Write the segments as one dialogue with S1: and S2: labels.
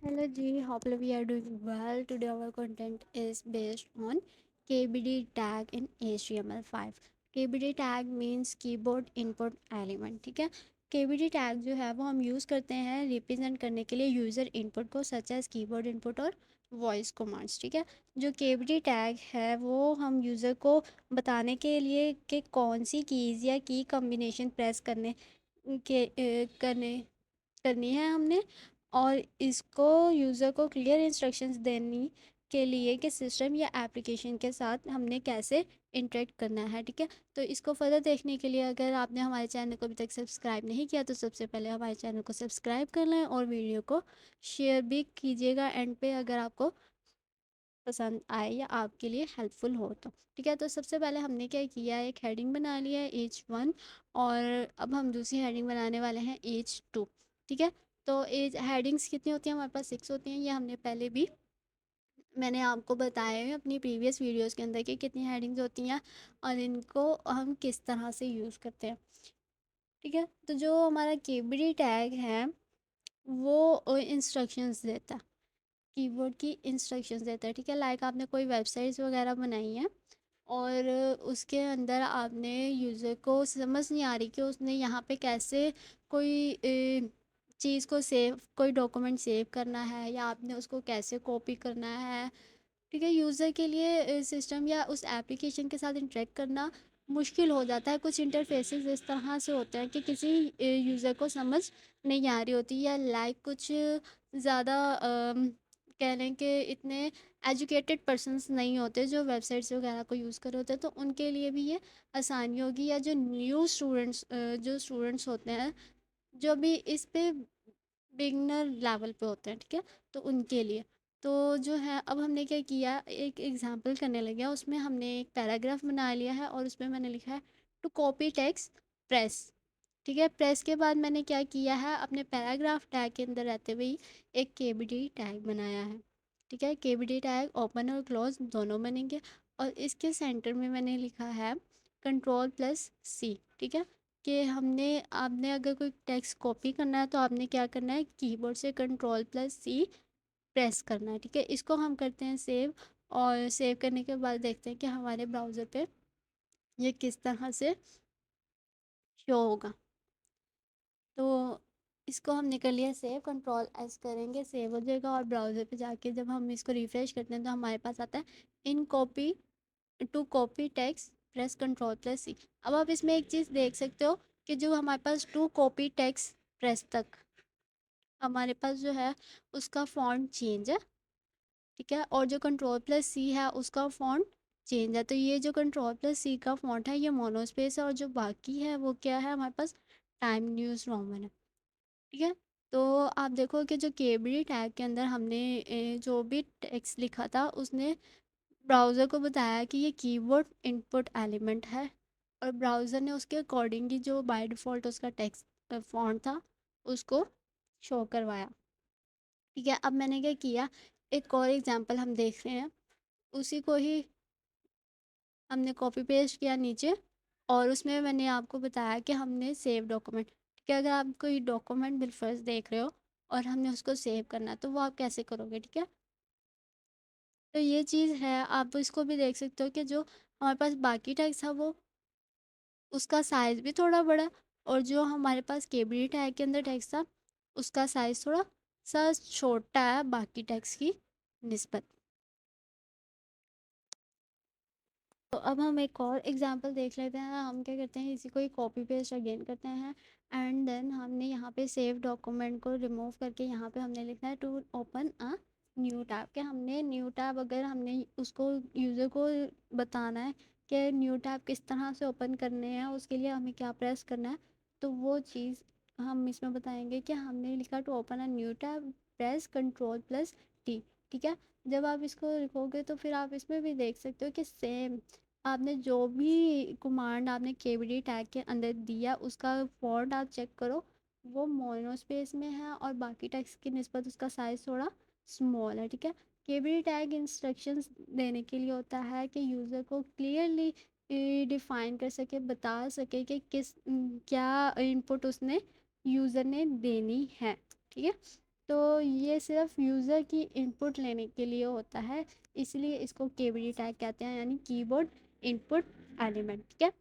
S1: Hello G, hopefully we are doing well. Today our content is based on KBD tag in HTML5. KBD tag means keyboard input element, ठीक है। KBD tag जो है वो हम use करते हैं represent करने के लिए यूज़र इनपुट को, सच एज कीबोर्ड इनपुट और वॉइस कमांड्स, ठीक है। जो KBD टैग है वो हम यूज़र को बताने के लिए कि कौन सी कीज़ या की कम्बिनेशन प्रेस करने करनी है हमने, और इसको यूज़र को क्लियर इंस्ट्रक्शंस देने के लिए कि सिस्टम या एप्लीकेशन के साथ हमने कैसे इंटरेक्ट करना है, ठीक है। तो इसको फर्दर देखने के लिए अगर आपने हमारे चैनल को अभी तक सब्सक्राइब नहीं किया तो सबसे पहले हमारे चैनल को सब्सक्राइब कर लें और वीडियो को शेयर भी कीजिएगा एंड पे, अगर आपको पसंद आए या आपके लिए हेल्पफुल हो तो, ठीक है। तो सबसे पहले हमने क्या किया, एक हेडिंग बना लिया है H1, और अब हम दूसरी हेडिंग बनाने वाले हैं H2, ठीक है। तो एज हेडिंग्स कितनी होती हैं हमारे पास? 6 होती हैं। ये हमने पहले भी मैंने आपको बताया है अपनी प्रीवियस वीडियोस के अंदर कि कितनी हेडिंग्स होती हैं और इनको हम किस तरह से यूज़ करते हैं, ठीक है। तो जो हमारा केबीडी टैग है वो इंस्ट्रक्शंस देता है, कीबोर्ड की इंस्ट्रक्शंस देता है, ठीक है। लाइक आपने कोई वेबसाइट्स वगैरह बनाई है और उसके अंदर आपने यूज़र को समझ नहीं आ रही कि उसने यहाँ पे कैसे कोई चीज़ को सेव, कोई डॉक्यूमेंट सेव करना है या आपने उसको कैसे कॉपी करना है, ठीक है। यूज़र के लिए सिस्टम या उस एप्लीकेशन के साथ इंटरेक्ट करना मुश्किल हो जाता है। कुछ इंटरफेसेस इस तरह से होते हैं कि किसी यूज़र को समझ नहीं आ रही होती, या लाइक कुछ ज़्यादा कह लें कि इतने एजुकेटेड पर्सन्स नहीं होते जो वेबसाइट्स वगैरह को यूज़ कर रहे होते हैं, तो उनके लिए भी ये आसानी होगी। या जो न्यू स्टूडेंट्स जो स्टूडेंट्स होते हैं जो भी इस पे बिगनर लेवल पे होते हैं, ठीक है, तो उनके लिए। तो जो है अब हमने क्या किया, एक एग्जांपल करने लगे, उसमें हमने एक पैराग्राफ बना लिया है और उसमें मैंने लिखा है टू कॉपी टेक्स्ट प्रेस, ठीक है। प्रेस के बाद मैंने क्या किया है, अपने पैराग्राफ टैग के अंदर रहते हुए ही एक केबीडी टैग बनाया है, ठीक है। केबीडी टैग ओपन और क्लोज दोनों बनेंगे, और इसके सेंटर में मैंने लिखा है कंट्रोल+C, ठीक है। कि हमने आपने अगर कोई टेक्स्ट कॉपी करना है तो आपने क्या करना है, कीबोर्ड से कंट्रोल+C प्रेस करना है, ठीक है। इसको हम करते हैं सेव, और सेव करने के बाद देखते हैं कि हमारे ब्राउज़र पे ये किस तरह से शो होगा। तो इसको हमने कर लिया सेव, कंट्रोल+S करेंगे, सेव हो जाएगा। और ब्राउज़र पे जाके जब हम इसको रिफ़्रेश करते हैं तो हमारे पास आता है इन copy to copy text press control C. अब आप इसमें एक चीज़ देख सकते हो कि जो हमारे पास टू कॉपी टेक्स्ट प्रेस तक हमारे पास जो है उसका फ़ॉन्ट चेंज है, ठीक है। और जो कंट्रोल+C है उसका फ़ॉन्ट चेंज है। तो ये जो कंट्रोल+C का फ़ॉन्ट है ये मोनोस्पेस है, और जो बाकी है वो क्या है, हमारे पास टाइम न्यूज़ रोमन है, ठीक है। तो आप देखो कि जो केबीडी टैग के अंदर हमने जो भी टेक्स्ट लिखा था उसने ब्राउज़र को बताया कि ये कीवर्ड इनपुट एलिमेंट है, और ब्राउज़र ने उसके अकॉर्डिंगली जो बाय डिफ़ॉल्ट उसका टेक्स्ट फॉन्ट था उसको शो करवाया, ठीक है। अब मैंने क्या किया, एक और एग्जांपल हम देख रहे हैं, उसी को ही हमने कॉपी पेस्ट किया नीचे, और उसमें मैंने आपको बताया कि हमने सेव डॉक्यूमेंट, ठीक है। अगर आप कोई डॉक्यूमेंट बिलफर्ज देख रहे हो और हमने उसको सेव करना है तो वो आप कैसे करोगे, ठीक है। तो ये चीज़ है, आप इसको भी देख सकते हो कि जो हमारे पास बाकी टैग्स था वो उसका साइज़ भी थोड़ा बड़ा, और जो हमारे पास केबीडी टैग के अंदर टैक्स था उसका साइज़ थोड़ा सा छोटा है बाकी टैक्स की निस्बत। तो अब हम एक और एग्जांपल देख लेते हैं। हम क्या करते हैं, इसी को ही कॉपी पेस्ट अगेन करते हैं, एंड देन हमने यहाँ पे सेव डॉक्यूमेंट को रिमूव करके यहाँ पे हमने लिखना है to open a new tab. के हमने न्यू टैब, अगर हमने उसको यूज़र को बताना है कि न्यू टैब किस तरह से ओपन करने हैं, उसके लिए हमें क्या प्रेस करना है, तो वो चीज़ हम इसमें बताएंगे कि हमने लिखा to open a new tab press control T, ठीक है। जब आप इसको लिखोगे तो फिर आप इसमें भी देख सकते हो कि सेम आपने जो भी कमांड आपने केबीडी टैग के अंदर दिया उसका फॉन्ट आप चेक करो, वो मोनोस्पेस में है और बाकी टैग्स की निस्बत उसका साइज़ थोड़ा स्मॉल है, ठीक है। केबीडी टैग इंस्ट्रक्शंस देने के लिए होता है कि यूज़र को क्लियरली डिफाइन कर सके, बता सके कि क्या इनपुट उसने यूज़र ने देनी है, ठीक है। तो ये सिर्फ यूज़र की इनपुट लेने के लिए होता है, इसलिए इसको केबीडी टैग कहते हैं, यानी कीबोर्ड इनपुट एलिमेंट। ठीक है।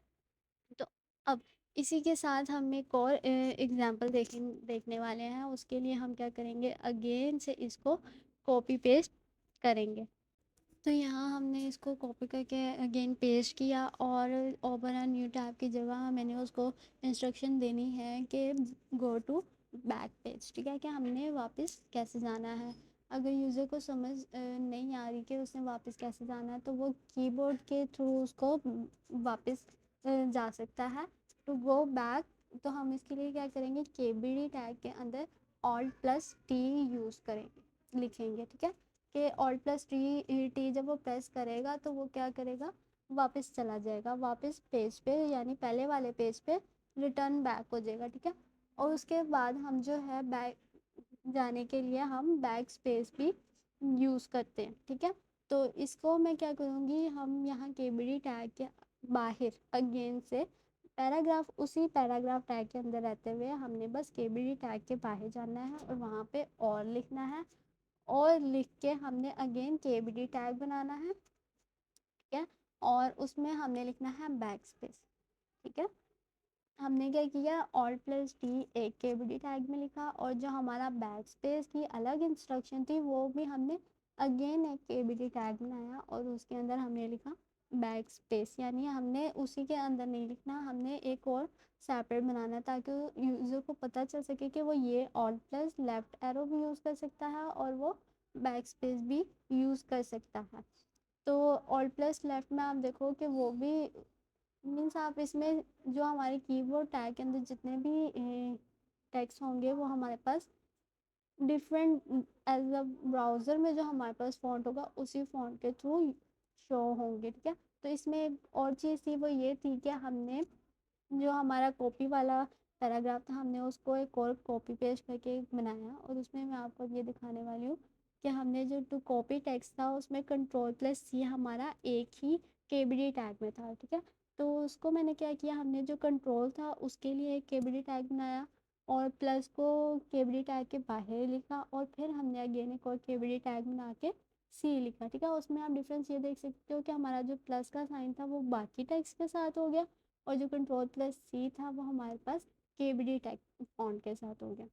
S1: तो अब इसी के साथ हम एक और एग्जांपल देखने वाले हैं। उसके लिए हम क्या करेंगे, अगेन से इसको कॉपी पेस्ट करेंगे। तो यहाँ हमने इसको कॉपी करके अगेन पेस्ट किया, और ओपन अ न्यू टैब की जगह मैंने उसको इंस्ट्रक्शन देनी है कि गो टू बैक पेज। ठीक है, कि हमने वापस कैसे जाना है। अगर यूज़र को समझ नहीं आ रही कि उसने वापस कैसे जाना है, तो वो कीबोर्ड के थ्रू उसको वापस जा सकता है। टू गो बैक, तो हम इसके लिए क्या करेंगे, केबीडी टैग के अंदर Alt+T यूज़ करेंगे, लिखेंगे। ठीक है, कि Alt+T जब वो प्रेस करेगा तो वो क्या करेगा, वापस चला जाएगा वापस पेज पे, यानी पहले वाले पेज पे रिटर्न बैक हो जाएगा। ठीक है, और उसके बाद हम जो है बैक जाने के लिए हम बैक स्पेस भी यूज़ करते हैं। ठीक है, तो इसको मैं क्या करूँगी, हम यहाँ केबीडी टैग के बाहर अगेन से पैराग्राफ, उसी पैराग्राफ टैग के अंदर रहते हुए हमने बस केबीडी टैग के बाहर जाना है और वहाँ पे और लिखना है, और लिख के हमने अगेन केबीडी टैग बनाना है। ठीक है, और उसमें हमने लिखना है बैक स्पेस। ठीक है, हमने क्या किया, Alt+T एक केबीडी टैग में लिखा, और जो हमारा बैक स्पेस की अलग इंस्ट्रक्शन थी वो भी हमने अगेन एक केबीडी टैग बनाया, और उसके अंदर हमने लिखा बैक स्पेस। यानी हमने उसी के अंदर नहीं लिखना, हमने एक और सेपरेट बनाना, ताकि यूज़र को पता चल सके कि वो ये Alt+Left एरो भी यूज़ कर सकता है और वो बैक स्पेस भी यूज़ कर सकता है। तो Alt+Left में आप देखो कि वो भी मीन्स, आप इसमें जो हमारे कीबोर्ड टैग के अंदर जितने भी टेक्स्ट होंगे वो हमारे पास डिफरेंट, एज अ ब्राउज़र में जो हमारे पास फ़ॉन्ट होगा उसी फ़ॉन्ट के थ्रू शो होंगे। ठीक है, तो इसमें एक और चीज़ थी, वो ये थी कि हमने जो हमारा कॉपी वाला पैराग्राफ था, हमने उसको एक और कॉपी पेस्ट करके बनाया, और उसमें मैं आपको ये दिखाने वाली हूँ कि हमने जो टू कॉपी टेक्स्ट था उसमें Ctrl+C हमारा एक ही केबीडी टैग में था। ठीक है, तो उसको मैंने क्या किया, हमने जो कंट्रोल था उसके लिए एक केबीडी टैग बनाया, और प्लस को केबीडी टैग के बाहर लिखा, और फिर हमने अगेन एक और केबीडी टैग बना के सी लिखा। ठीक है, उसमें आप डिफरेंस ये देख सकते हो कि हमारा जो प्लस का साइन था वो बाकी टेक्स्ट के साथ हो गया, और जो Ctrl+C था वो हमारे पास केबीडी टैग फॉन्ट के साथ हो गया।